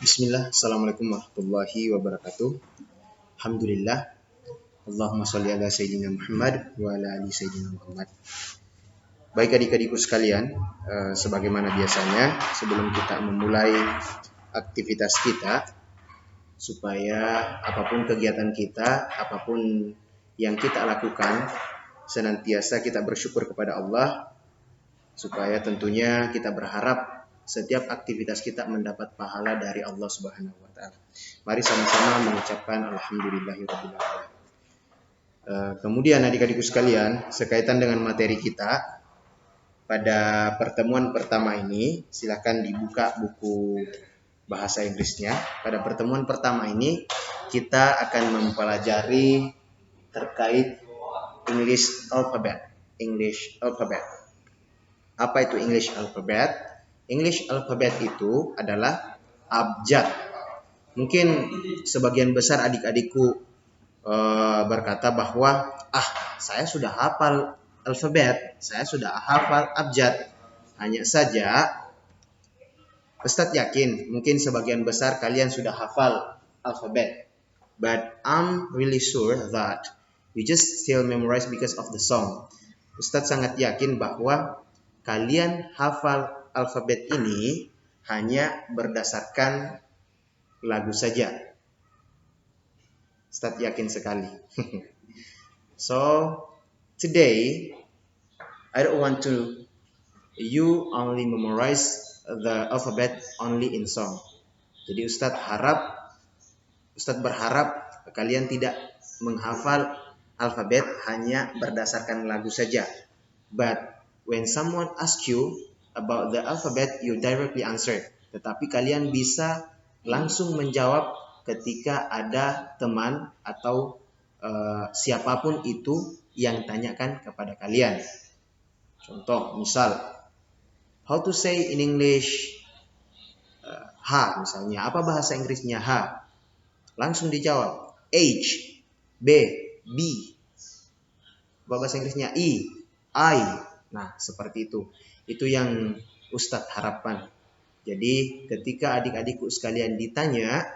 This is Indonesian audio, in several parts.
Bismillah, Assalamualaikum warahmatullahi wabarakatuh. Alhamdulillah, Allahumma sholli ala Sayyidina Muhammad wa ala ali Sayyidina Muhammad. Baik adik-adikku sekalian, sebagaimana biasanya sebelum kita memulai aktivitas kita, supaya apapun kegiatan kita, apapun yang kita lakukan, senantiasa kita bersyukur kepada Allah, supaya tentunya kita berharap setiap aktivitas kita mendapat pahala dari Allah Subhanahu wa taala. Mari sama-sama mengucapkan alhamdulillahirabbil alamin. Kemudian adik-adikku sekalian, sekaitan dengan materi kita pada pertemuan pertama ini, silakan dibuka buku bahasa Inggrisnya. Pada pertemuan pertama ini kita akan mempelajari terkait English alphabet. Apa itu English alphabet? English alphabet itu adalah abjad. Mungkin sebagian besar adik-adikku berkata bahwa saya sudah hafal alfabet, saya sudah hafal abjad. Hanya saja Ustadz yakin mungkin sebagian besar kalian sudah hafal alfabet, but I'm really sure that you just still memorize because of the song. Ustadz sangat yakin bahwa kalian hafal alfabet ini hanya berdasarkan lagu saja. Ustadz yakin sekali. So today I don't want to you only memorize the alphabet only in song. Jadi Ustadz berharap kalian tidak menghafal alfabet hanya berdasarkan lagu saja. But when someone asks you about the alphabet, you directly answer. Tetapi kalian bisa langsung menjawab ketika ada teman atau siapapun itu yang tanyakan kepada kalian. Contoh, misal, how to say in English H misalnya. Apa bahasa Inggrisnya H? Langsung dijawab. H, B, B. Apa bahasa Inggrisnya I. Nah, seperti itu. Itu yang Ustadz harapkan. Jadi, ketika adik-adikku sekalian ditanya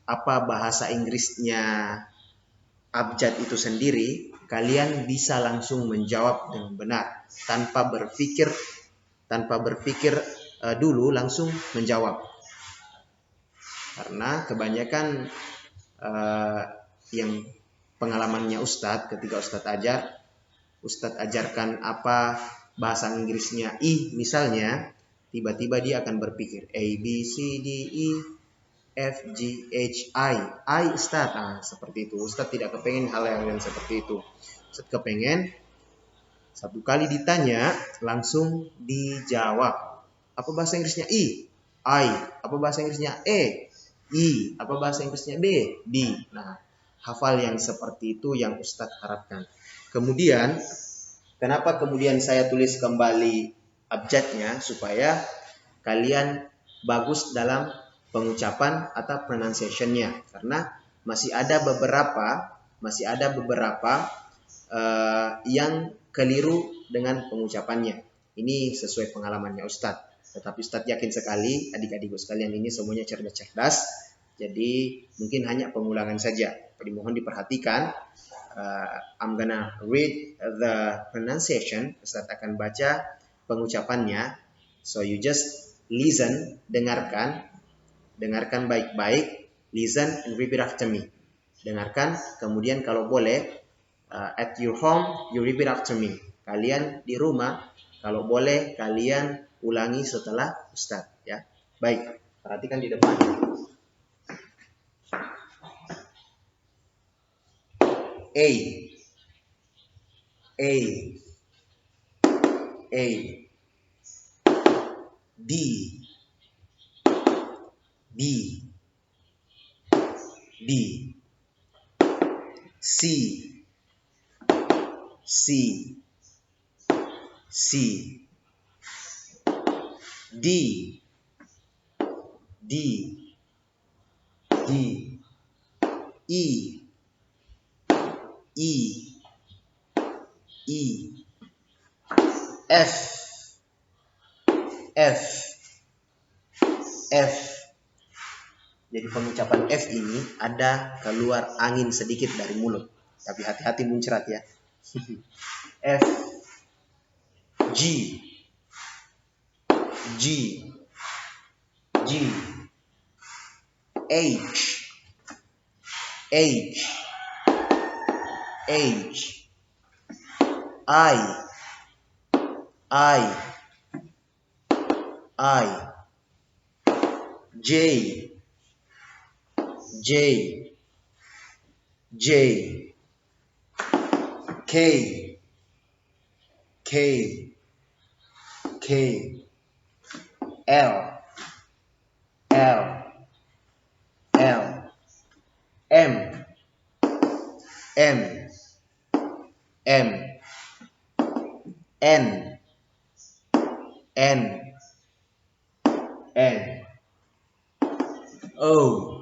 apa bahasa Inggrisnya abjad itu sendiri, kalian bisa langsung menjawab dengan benar tanpa berpikir dulu langsung menjawab. Karena kebanyakan yang pengalamannya Ustadz ketika Ustadz ajarkan apa bahasa Inggrisnya I misalnya, tiba-tiba dia akan berpikir A, B, C, D, E, F, G, H, I Ustadz. Seperti itu. Ustadz tidak kepengen hal yang seperti itu. Ustadz kepengen satu kali ditanya langsung dijawab. Apa bahasa Inggrisnya I. Apa bahasa Inggrisnya E. I. Apa bahasa Inggrisnya B. B. Nah, hafal yang seperti itu yang Ustadz harapkan. Kemudian, kenapa kemudian saya tulis kembali abjadnya? Supaya kalian bagus dalam pengucapan atau pronunciation-nya. Karena masih ada beberapa yang keliru dengan pengucapannya. Ini sesuai pengalamannya Ustadz. Tetapi Ustadz yakin sekali adik-adikku sekalian ini semuanya cerdas-cerdas. Jadi mungkin hanya pengulangan saja. Dimohon diperhatikan. I'm gonna read the pronunciation. Ustadz akan baca pengucapannya. So you just listen, dengarkan baik-baik. Listen and repeat after me. Dengarkan, kemudian kalau boleh at your home you repeat after me. Kalian di rumah kalau boleh kalian ulangi setelah Ustadz ya. Baik, perhatikan di depan. A B C D E F Jadi pengucapan F ini ada keluar angin sedikit dari mulut. Tapi hati-hati muncrat ya. F, G, G, G, H, H, H, I, J, J, J, K, K, K, L, L, L, M, M, M, N, N, N, O,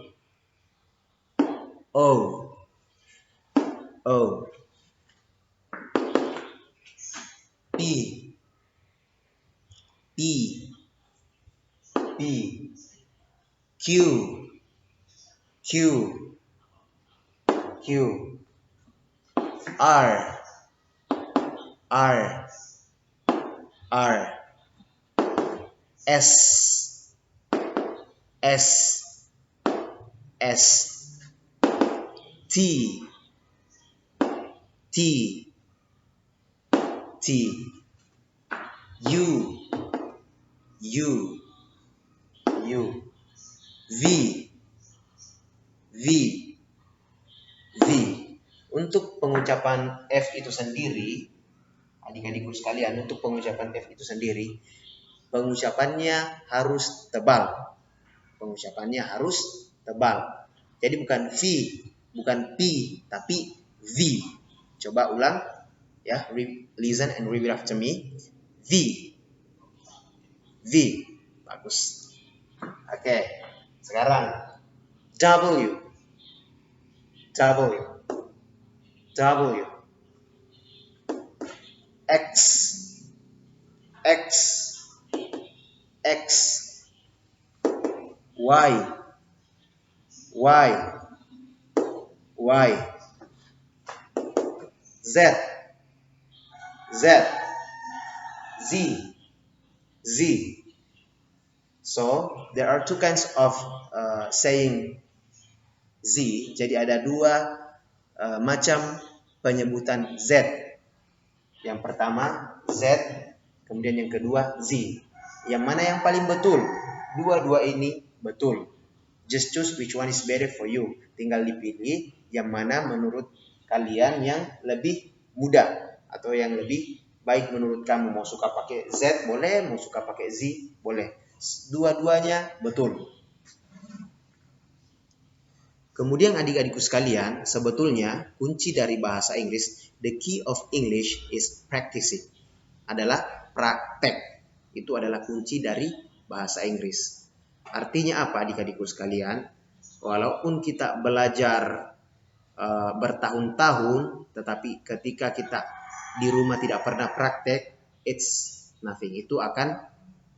O, O, P, P, P, Q, Q, Q, R, R, R, S, S, S, T, T, T, U, U, U, V, V, V. Untuk pengucapan F itu sendiri, adik-adikku sekalian, untuk pengucapan F itu sendiri, pengucapannya harus tebal. Pengucapannya harus tebal. Jadi bukan V, bukan P, tapi V. Coba ulang ya, listen and repeat after me. V, V. Bagus. Oke. Sekarang W, W, W, X, X, X, Y, Y, Y, Z, Z, Z, Z. So there are two kinds of saying Z. Jadi ada dua macam penyebutan Z. Yang pertama Z, kemudian yang kedua Z. Yang mana yang paling betul? Dua-dua ini betul. Just choose which one is better for you. Tinggal dipilih yang mana menurut kalian yang lebih mudah atau yang lebih baik menurut kamu. Mau suka pakai Z boleh, mau suka pakai Z boleh. Dua-duanya betul. Kemudian adik-adikku sekalian, sebetulnya kunci dari bahasa Inggris, the key of English is practicing. Adalah praktek. Itu adalah kunci dari bahasa Inggris. Artinya apa adik-adikku sekalian? Walaupun kita belajar bertahun-tahun, tetapi ketika kita di rumah tidak pernah praktek, it's nothing. Itu akan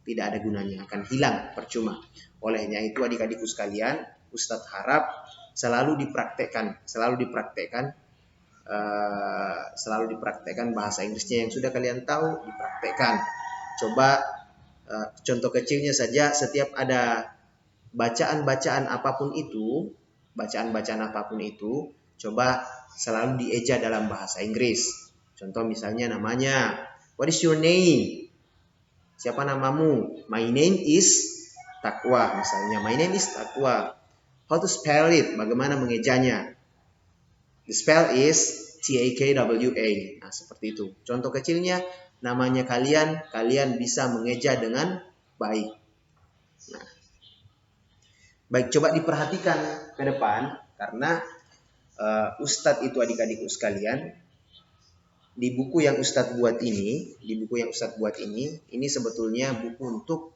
tidak ada gunanya, akan hilang, percuma. Olehnya itu adik-adikku sekalian, Ustadz harap selalu dipraktekkan bahasa Inggrisnya yang sudah kalian tahu, dipraktekkan. Coba contoh kecilnya saja, setiap ada bacaan-bacaan apapun itu, coba selalu dieja dalam bahasa Inggris. Contoh misalnya namanya, what is your name? Siapa namamu? My name is Takwa misalnya. My name is Takwa. How to spell it? Bagaimana mengejanya? The spell is T-A-K-W-A. Nah, seperti itu. Contoh kecilnya, namanya kalian bisa mengeja dengan baik. Nah, baik, coba diperhatikan ke depan, karena Ustadz itu adik-adikku sekalian, di buku yang Ustadz buat ini, ini sebetulnya buku untuk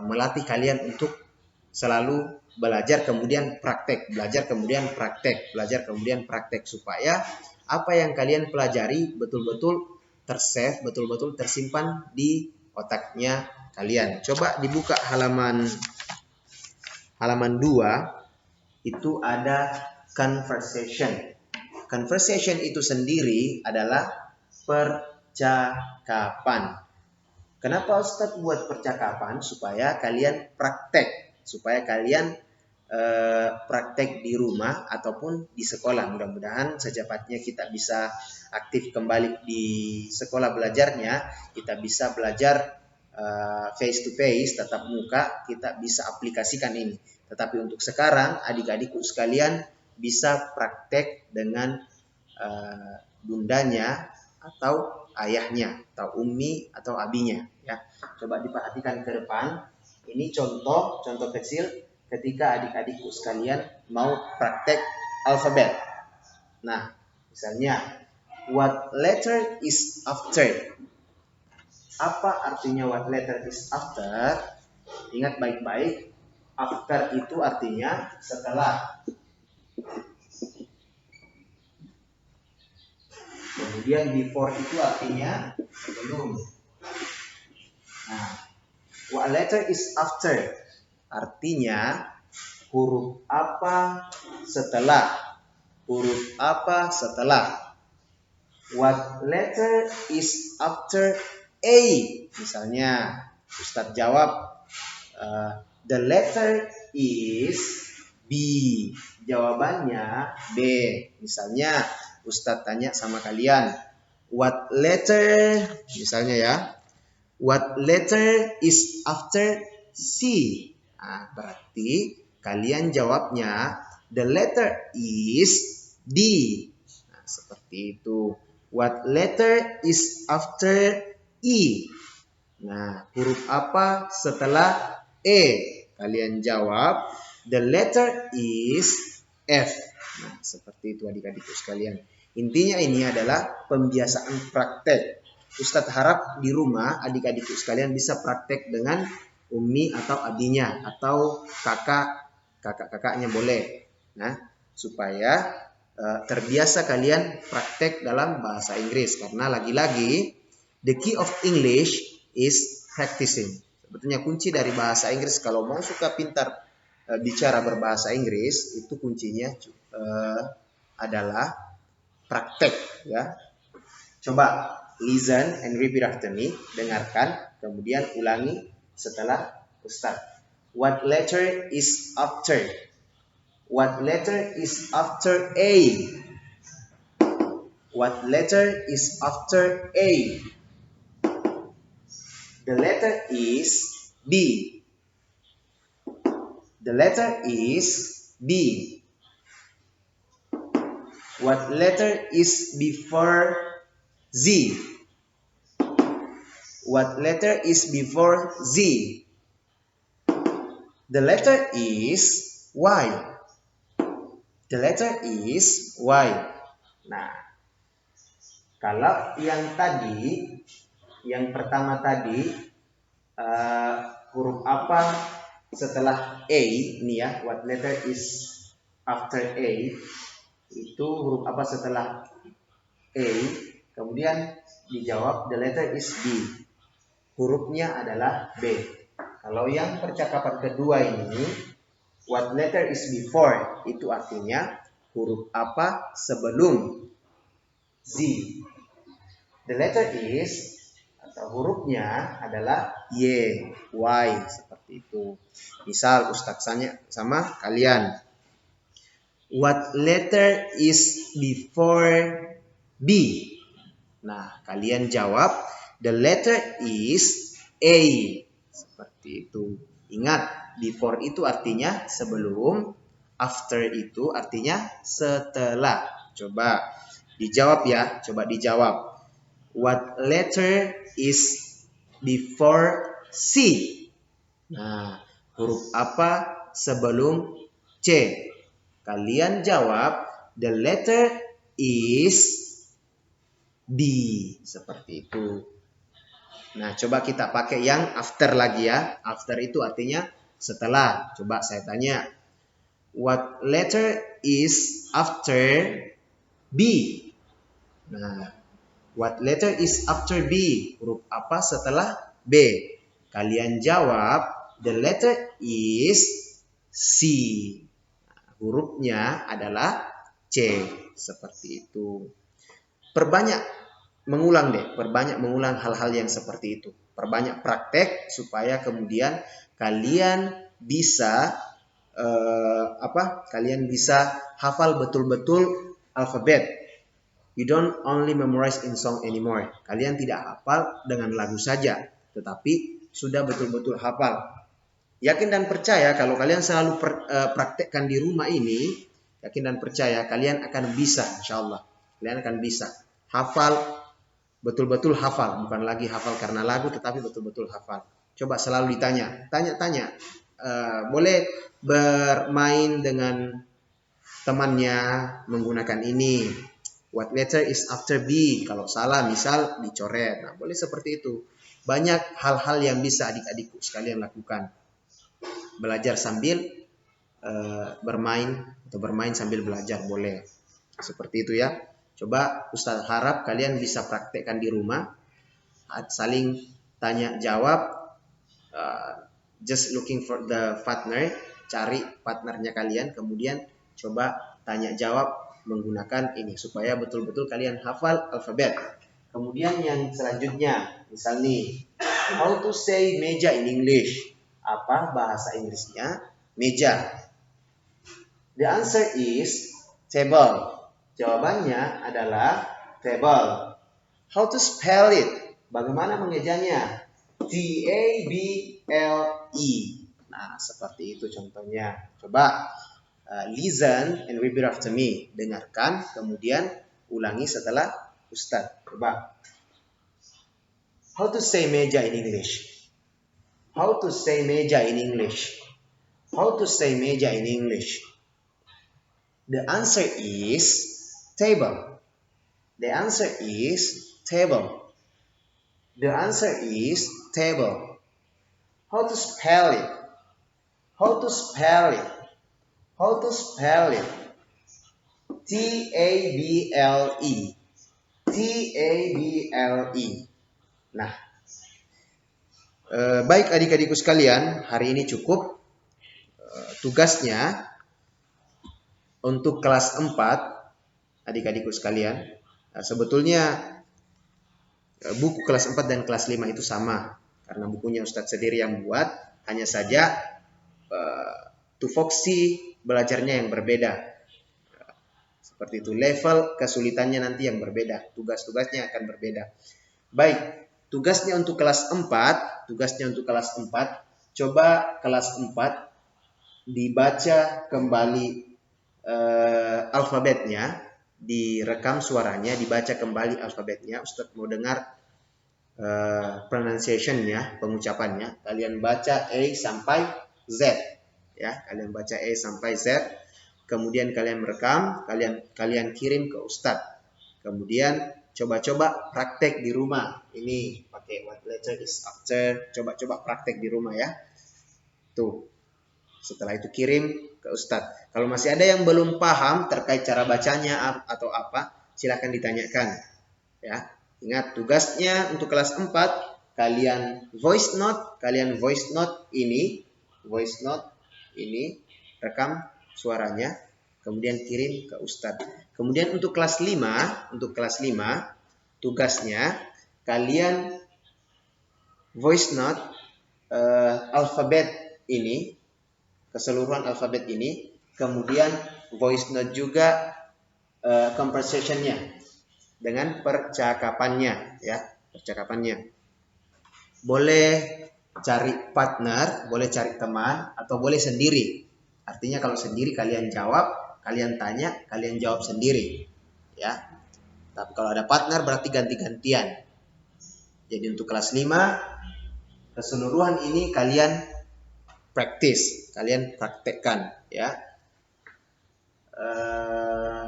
melatih kalian untuk selalu belajar kemudian praktek, supaya apa yang kalian pelajari betul-betul tersave, betul-betul tersimpan di otaknya kalian. Coba dibuka halaman halaman 2 itu ada conversation. Conversation itu sendiri adalah percakapan. Kenapa Ustadz buat percakapan? Supaya kalian praktek, supaya kalian praktek di rumah ataupun di sekolah. Mudah-mudahan secepatnya kita bisa aktif kembali di sekolah belajarnya, kita bisa belajar face to face, tatap muka, kita bisa aplikasikan ini. Tetapi untuk sekarang adik-adikku sekalian bisa praktek dengan bundanya atau ayahnya atau ummi atau abinya ya. Coba diperhatikan ke depan. Ini contoh kecil ketika adik-adikku sekalian mau praktek alfabet. Nah, misalnya what letter is after? Apa artinya what letter is after? Ingat baik-baik, after itu artinya setelah. Kemudian before itu artinya sebelum. Nah, what letter is after? Artinya huruf apa setelah. Huruf apa setelah. What letter is after A? Misalnya, Ustadz jawab, the letter is B. Jawabannya B. Misalnya, Ustadz tanya sama kalian, what letter, misalnya ya, what letter is after C? Nah, berarti kalian jawabnya the letter is D. Nah, seperti itu. What letter is after E? Nah, huruf apa setelah E? Kalian jawab the letter is F. Nah, seperti itu adik-adikku sekalian. Intinya ini adalah pembiasaan praktek. Ustadz harap di rumah adik-adikku sekalian bisa praktek dengan ummi atau abinya atau kakak-kakaknya boleh. Nah, supaya terbiasa kalian praktek dalam bahasa Inggris, karena lagi-lagi the key of English is practicing. Sebetulnya kunci dari bahasa Inggris kalau mau suka pintar bicara berbahasa Inggris itu kuncinya adalah praktek ya. Coba listen and repeat after me, dengarkan kemudian ulangi setelah Ustaz. What letter is after? What letter is after A? What letter is after A? The letter is B. The letter is B. What letter is before Z? What letter is before Z? The letter is Y. The letter is Y. Nah, kalau yang tadi, yang pertama tadi, huruf apa setelah A, ini ya, what letter is after A, itu huruf apa setelah A, kemudian dijawab the letter is B, hurufnya adalah B. Kalau yang percakapan kedua ini, what letter is before, itu artinya huruf apa sebelum Z. The letter is atau hurufnya adalah Y, seperti itu. Misal Ustadz tanya sama kalian, what letter is before B? Nah, kalian jawab the letter is A. Seperti itu. Ingat, before itu artinya sebelum, after itu artinya setelah. Coba dijawab ya, coba dijawab. What letter is before C? Nah, huruf apa sebelum C? Kalian jawab the letter is B. Seperti itu. Nah, coba kita pakai yang after lagi ya. After itu artinya setelah. Coba saya tanya, what letter is after B? Nah, what letter is after B? Huruf apa setelah B? Kalian jawab the letter is C. Hurufnya adalah C. Seperti itu. Perbanyak mengulang hal-hal yang seperti itu. Perbanyak praktek supaya kemudian kalian bisa kalian bisa hafal betul-betul alfabet. You don't only memorize in song anymore. Kalian tidak hafal dengan lagu saja, tetapi sudah betul-betul hafal. Yakin dan percaya kalau kalian selalu praktekkan di rumah ini, yakin dan percaya kalian akan bisa, insyaallah. Kalian akan bisa hafal, betul-betul hafal, bukan lagi hafal karena lagu, tetapi betul-betul hafal. Coba selalu tanya-tanya. Boleh bermain dengan temannya menggunakan ini. What letter is after B? Kalau salah misal dicoret. Nah, boleh seperti itu. Banyak hal-hal yang bisa adik-adikku sekalian lakukan. Belajar sambil bermain atau bermain sambil belajar boleh. Seperti itu ya. Coba Ustaz harap kalian bisa praktekkan di rumah. Saling tanya jawab. Just looking for the partner. Cari partnernya kalian. Kemudian coba tanya jawab menggunakan ini supaya betul-betul kalian hafal alfabet. Kemudian yang selanjutnya, misal nih, how to say meja in English? Apa bahasa Inggrisnya meja? The answer is table. Jawabannya adalah table. How to spell it? Bagaimana mengejanya? T-A-B-L-E. Nah, seperti itu contohnya. Coba listen and repeat after me. Dengarkan, kemudian ulangi setelah Ustaz. Coba. How to say meja in English? How to say meja in English? How to say meja in English? The answer is table. The answer is table. The answer is table. How to spell it? How to spell it? How to spell it? T-A-B-L-E. T-A-B-L-E. Nah, baik adik-adikku sekalian, hari ini cukup. Tugasnya untuk kelas 4, adik-adikku sekalian, sebetulnya buku kelas 4 dan kelas 5 itu sama. Karena bukunya Ustadz sendiri yang buat, hanya saja tupoksi belajarnya yang berbeda. Seperti itu, level kesulitannya nanti yang berbeda, tugas-tugasnya akan berbeda. Baik, tugasnya untuk kelas 4, coba kelas 4 dibaca kembali alfabetnya, direkam suaranya, dibaca kembali alfabetnya. Ustadz mau dengar pronunciation-nya, pengucapannya. Kalian baca A sampai Z. Ya, kalian baca A sampai Z. Kemudian kalian merekam, kalian kirim ke Ustadz. Kemudian coba-coba praktek di rumah. Ini pakai what letter is after. Coba-coba praktek di rumah ya. Tuh. Setelah itu kirim ke Ustadz. Kalau masih ada yang belum paham terkait cara bacanya atau apa, silakan ditanyakan. Ya. Ingat tugasnya untuk kelas 4, kalian voice note ini, rekam suaranya, kemudian kirim ke Ustadz. Kemudian untuk kelas 5, tugasnya kalian voice note alfabet ini, keseluruhan alfabet ini, kemudian voice note juga conversation-nya dengan percakapannya, ya, percakapannya. Boleh cari partner, boleh cari teman, atau boleh sendiri. Artinya kalau sendiri kalian jawab, kalian tanya, kalian jawab sendiri, ya. Tapi kalau ada partner berarti ganti-gantian. Jadi untuk kelas 5, keseluruhan ini kalian praktekkan, ya.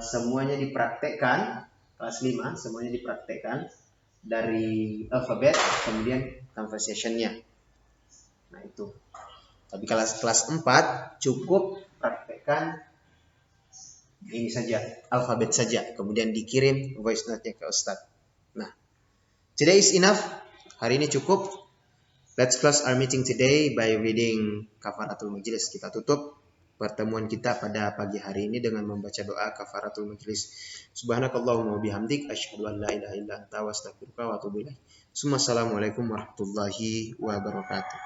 Semuanya dipraktekkan, kelas 5 semuanya dipraktekkan dari alfabet, kemudian conversation-nya. Nah itu. Tapi kelas 4 cukup praktekkan ini saja, alfabet saja, kemudian dikirim voice note-nya ke Ustadz. Nah, today is enough. Hari ini cukup. Let's close our meeting today by reading Kafaratul Majlis. Kita tutup pertemuan kita pada pagi hari ini dengan membaca doa kafaratul majlis. Subhanakallahumma wa bihamdik asyhadu an la ilaha illa anta wa astaghfiruka wa atubu ilaik. Assalamualaikum warahmatullahi wabarakatuh.